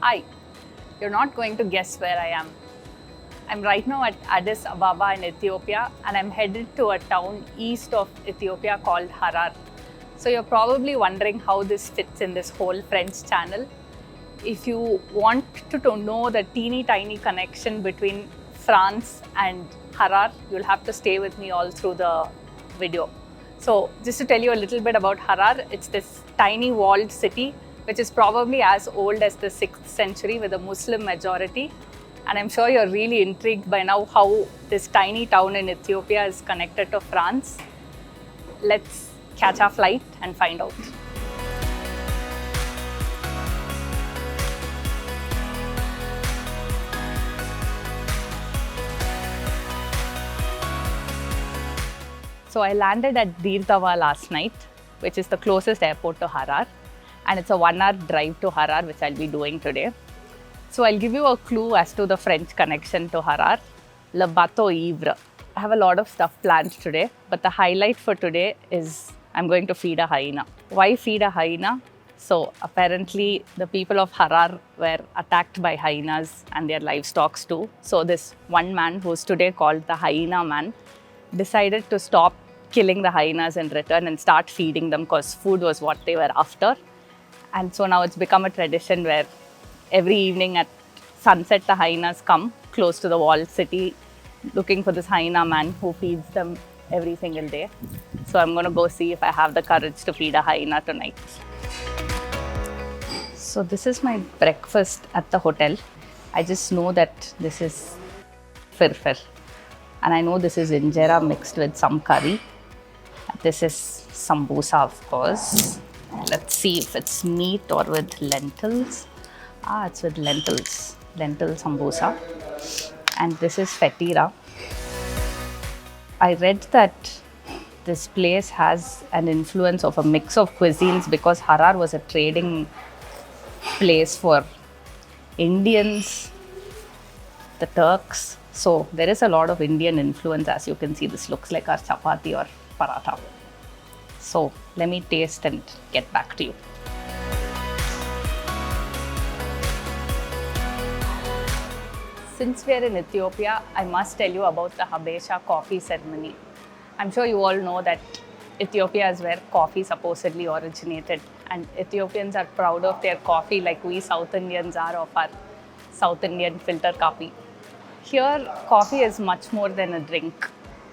Hi, you're not going to guess where I am. I'm right now at Addis Ababa in Ethiopia and I'm headed to a town east of Ethiopia called Harar. So you're probably wondering how this fits in this whole French channel. If you want to know the teeny tiny connection between France and Harar, you'll have to stay with me all through the video. So just to tell you a little bit about Harar, it's this tiny walled city which is probably as old as the 6th century with a Muslim majority. And I'm sure you're really intrigued by now how this tiny town in Ethiopia is connected to France. Let's catch our flight and find out. So I landed at Dawa last night, which is the closest airport to Harar. And it's a 1-hour drive to Harar, which I'll be doing today. So I'll give you a clue as to the French connection to Harar. Le bateau ivre. I have a lot of stuff planned today, but the highlight for today is I'm going to feed a hyena. Why feed a hyena? So apparently the people of Harar were attacked by hyenas and their livestock too. So this one man, who's today called the hyena man, decided to stop killing the hyenas in return and start feeding them because food was what they were after. And so now it's become a tradition where every evening at sunset, the hyenas come close to the walled city looking for this hyena man who feeds them every single day. So I'm going to go see if I have the courage to feed a hyena tonight. So this is my breakfast at the hotel. I just know that this is firfir. And I know this is injera mixed with some curry. This is sambusa, of course. Let's see if it's meat or with lentils. It's with lentils. Lentil sambusa. And this is fetira. I read that this place has an influence of a mix of cuisines because Harar was a trading place for Indians, the Turks. So there is a lot of Indian influence. As you can see, this looks like our chapati or paratha. So let me taste and get back to you. Since we are in Ethiopia, I must tell you about the Habesha coffee ceremony. I'm sure you all know that Ethiopia is where coffee supposedly originated, and Ethiopians are proud of their coffee like we South Indians are of our South Indian filter coffee. Here, coffee is much more than a drink.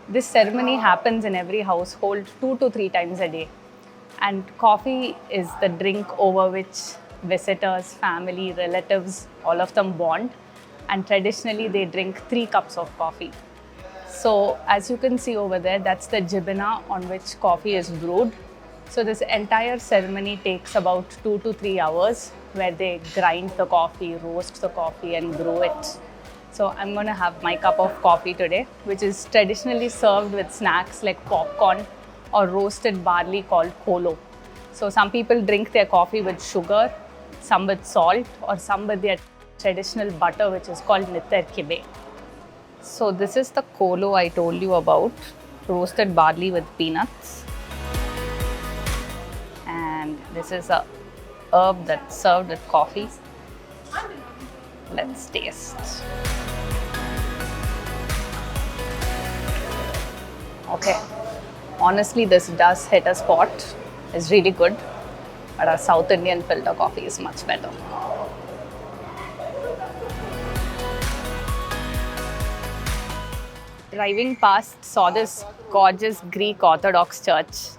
This ceremony happens in every household 2 to 3 times a day. And coffee is the drink over which visitors, family, relatives, all of them bond. And traditionally, they drink 3 cups of coffee. So as you can see over there, that's the jibina on which coffee is brewed. So this entire ceremony takes about 2 to 3 hours where they grind the coffee, roast the coffee and brew it. So I'm going to have my cup of coffee today, which is traditionally served with snacks like popcorn or roasted barley called kolo. So some people drink their coffee with sugar, some with salt, or some with their traditional butter, which is called niter kibe. So this is the kolo I told you about, roasted barley with peanuts. And this is a herb that's served with coffee. Let's taste. Okay, honestly, this does hit a spot. It's really good, but our South Indian filter coffee is much better. Driving past, saw this gorgeous Greek Orthodox church.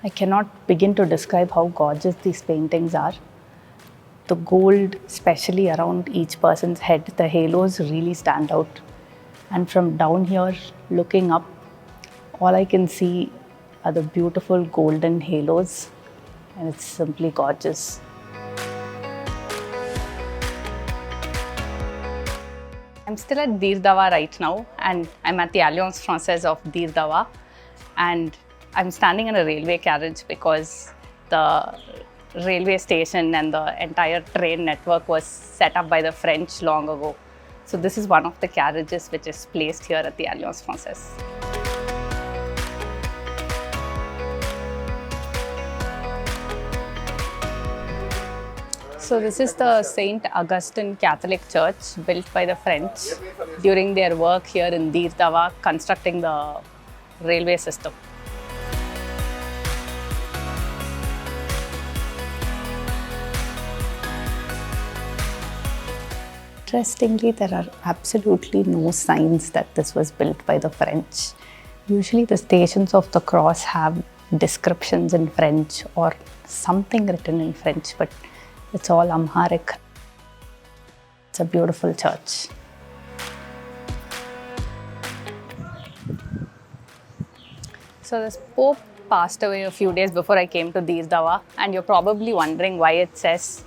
I cannot begin to describe how gorgeous these paintings are. The gold, especially around each person's head, the halos really stand out. And from down here, looking up, all I can see are the beautiful golden halos, and it's simply gorgeous. I'm still at Dawa right now, and I'm at the Alliance Française of Dawa, and I'm standing in a railway carriage because the railway station and the entire train network was set up by the French long ago. So this is one of the carriages which is placed here at the Alliance Française. So this is the Saint Augustine Catholic Church built by the French during their work here in Dawa constructing the railway system. Interestingly, there are absolutely no signs that this was built by the French. Usually the stations of the cross have descriptions in French or something written in French, but it's all Amharic. It's a beautiful church. So this Pope passed away a few days before I came to Dawa, and you're probably wondering why it says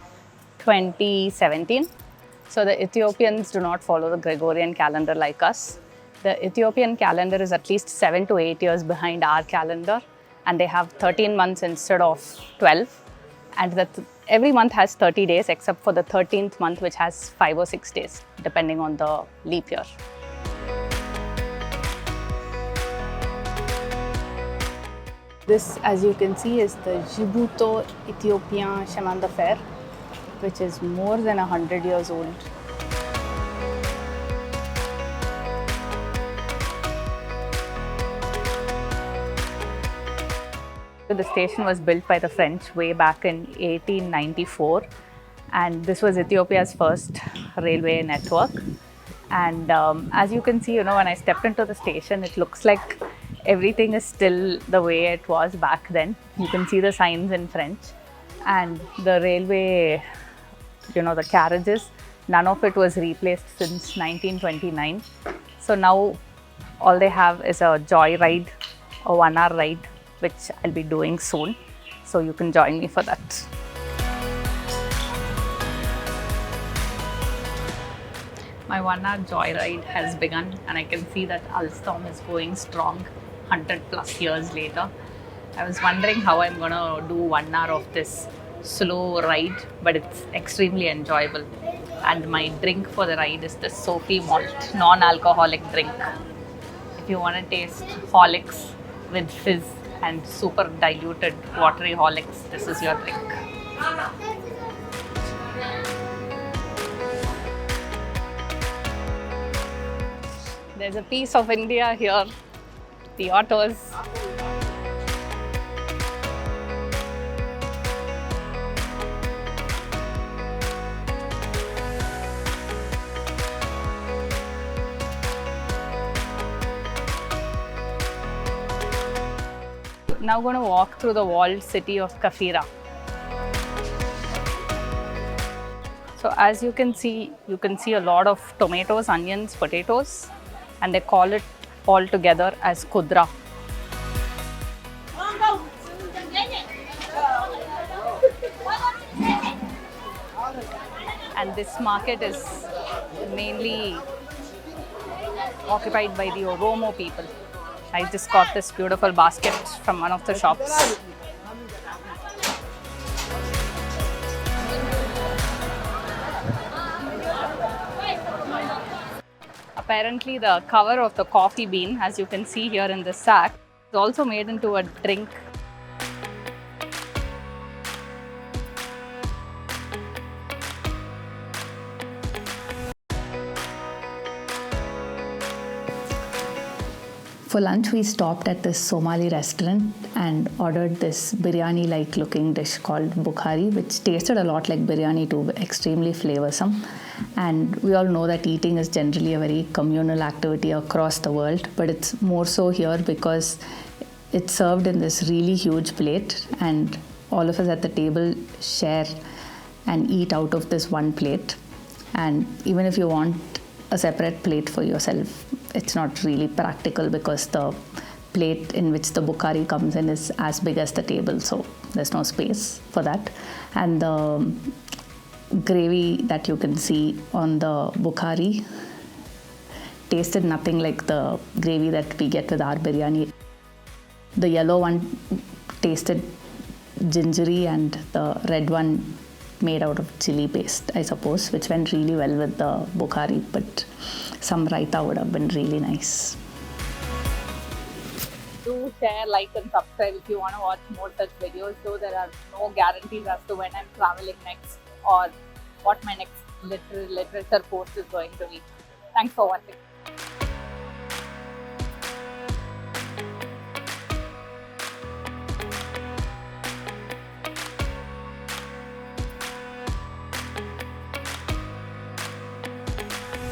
2017. So the Ethiopians do not follow the Gregorian calendar like us. The Ethiopian calendar is at least 7 to 8 years behind our calendar, and they have 13 months instead of 12. And every month has 30 days except for the 13th month, which has 5 or 6 days, depending on the leap year. This, as you can see, is the Jibuto Ethiopian chemin de fer, which is more than 100 years old. The station was built by the French way back in 1894, and this was Ethiopia's first railway network. And as you can see, when I stepped into the station, it looks like everything is still the way it was back then. You can see the signs in French, and the railway, the carriages, none of it was replaced since 1929. So now all they have is a joy ride, a 1-hour ride, which I'll be doing soon. So you can join me for that. My 1-hour joy ride has begun, and I can see that Alstom is going strong 100 plus years later. I was wondering how I'm gonna do 1 hour of this slow ride, but it's extremely enjoyable. And my drink for the ride is the Sophie Malt non-alcoholic drink. If you want to taste Horlicks with fizz and super diluted watery Horlicks, this is your drink. There's a piece of India here, the autos. Now going to walk through the walled city of Kafira. So as you can see a lot of tomatoes, onions, potatoes, and they call it all together as kudra. And this market is mainly occupied by the Oromo people. I just got this beautiful basket from one of the shops. Apparently the cover of the coffee bean, as you can see here in this sack, is also made into a drink. For lunch, we stopped at this Somali restaurant and ordered this biryani-like looking dish called Bukhari, which tasted a lot like biryani too, extremely flavoursome. And we all know that eating is generally a very communal activity across the world, but it's more so here because it's served in this really huge plate, and all of us at the table share and eat out of this one plate. And even if you want a separate plate for yourself, it's not really practical because the plate in which the Bukhari comes in is as big as the table, so there's no space for that. And the gravy that you can see on the Bukhari tasted nothing like the gravy that we get with our biryani. The yellow one tasted gingery, and the red one made out of chili paste, I suppose, which went really well with the Bukhari, but some raita would have been really nice. Do share, like and subscribe if you want to watch more such videos, though there are no guarantees as to when I'm traveling next. or what my next literature post is going to be. Thanks for watching.